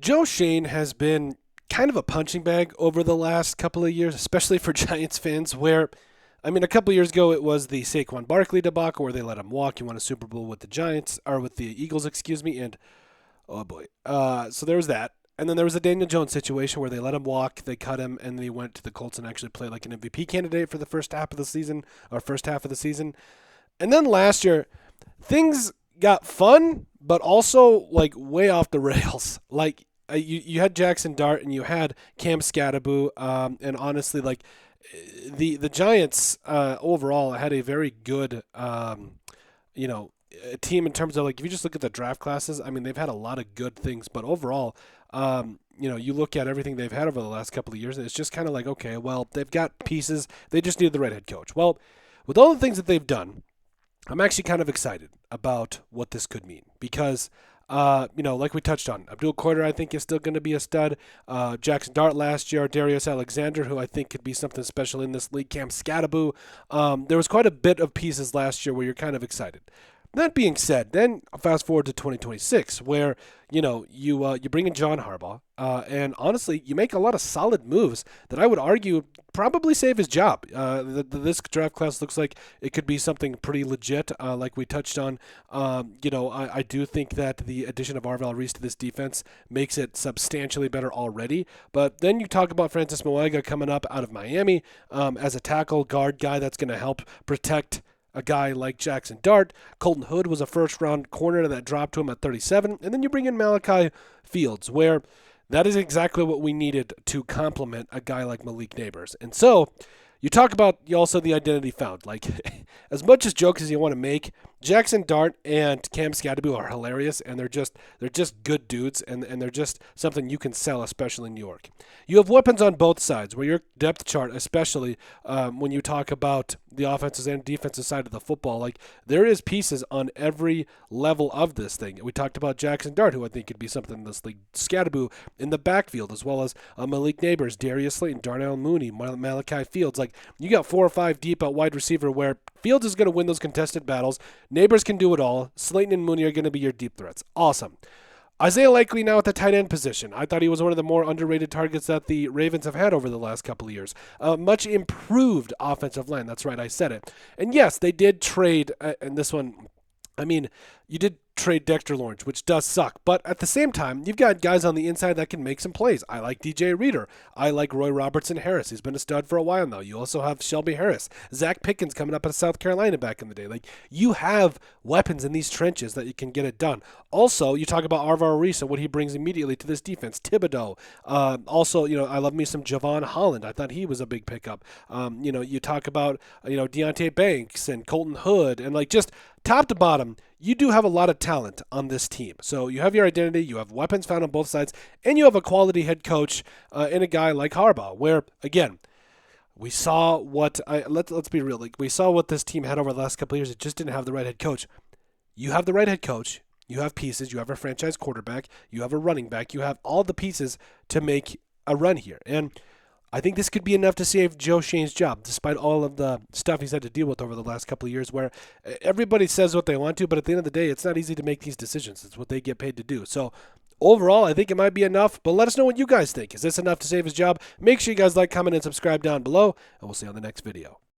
Joe Schoen has been kind of a punching bag over the last couple of years, especially for Giants fans, where a couple of years ago it was the Saquon Barkley debacle where they let him walk. He won a Super Bowl with the Giants, or with the Eagles, excuse me, and oh boy. So there was that. And then there was a Daniel Jones situation where they let him walk, they cut him, and they went to the Colts and actually played like an MVP candidate for the first half of the season, or first half of the season. And then last year, things got fun, but also like way off the rails. Like you had Jaxson Dart and you had Cam Scatterboo, and honestly, like the Giants overall had a very good you know team in terms of, like, if you just look at the draft classes. I mean, they've had a lot of good things, but overall, you look at everything they've had over the last couple of years, and it's just kind of like, okay, well, they've got pieces. They just need the right head coach. Well, with all the things that they've done, I'm actually kind of excited about what this could mean because, like we touched on, Abdul I think is still going to be a stud. Jaxson Dart last year, Darius Alexander, who I think could be something special in this league, Cam Scatterboo. There was quite a bit of pieces last year where you're kind of excited. That being said, then fast forward to 2026, where you bring in John Harbaugh, and honestly, you make a lot of solid moves that I would argue probably save his job. This draft class looks like it could be something pretty legit, like we touched on. I do think that the addition of Arvell Reese to this defense makes it substantially better already. But then you talk about Francis Moega coming up out of Miami as a tackle guard guy that's going to help protect a guy like Jaxson Dart. Colton Hood was a first-round corner that dropped to him at 37. And then you bring in Malachi Fields, where that is exactly what we needed to complement a guy like Malik Neighbors. And so you talk about also the identity found. Like, as much as jokes as you want to make, Jaxson Dart and Cam Scatterboo are hilarious, and they're just good dudes, and they're just something you can sell, especially in New York. You have weapons on both sides, where your depth chart, especially when you talk about the offensive and defensive side of the football, like, there is pieces on every level of this thing. We talked about Jaxson Dart, who I think could be something in this league. Scatterboo in the backfield, as well as Malik Neighbors, Darius Slayton, Darnell Mooney, Malachi Fields. Like, you got 4 or 5 deep at wide receiver, where Fields is going to win those contested battles. Neighbors can do it all. Slayton and Mooney are going to be your deep threats. Awesome. Isaiah Likely now at the tight end position. I thought he was one of the more underrated targets that the Ravens have had over the last couple of years. Much improved offensive line. That's right, I said it. And yes, they did trade, and this one, you did trade Dexter Lawrence, which does suck. But at the same time, you've got guys on the inside that can make some plays. I like DJ Reader. I like Roy Robertson Harris. He's been a stud for a while now. You also have Shelby Harris. Zach Pickens coming up out of South Carolina back in the day. Like, you have weapons in these trenches that you can get it done. Also, you talk about Arvar Reese and what he brings immediately to this defense. Thibodeau. Also, I love me some Javon Holland. I thought he was a big pickup. You talk about, Deontay Banks and Colton Hood, and like, just top to bottom, you do have a lot of talent on this team. So you have your identity, you have weapons found on both sides, and you have a quality head coach in a guy like Harbaugh, where, again, we saw what let's be real. Like, we saw what this team had over the last couple of years. It just didn't have the right head coach. You have the right head coach. You have pieces. You have a franchise quarterback. You have a running back. You have all the pieces to make a run here. And I think this could be enough to save Joe Schoen's job, despite all of the stuff he's had to deal with over the last couple of years, where everybody says what they want to, but at the end of the day, it's not easy to make these decisions. It's what they get paid to do. So overall, I think it might be enough, but let us know what you guys think. Is this enough to save his job? Make sure you guys like, comment, and subscribe down below, and we'll see you on the next video.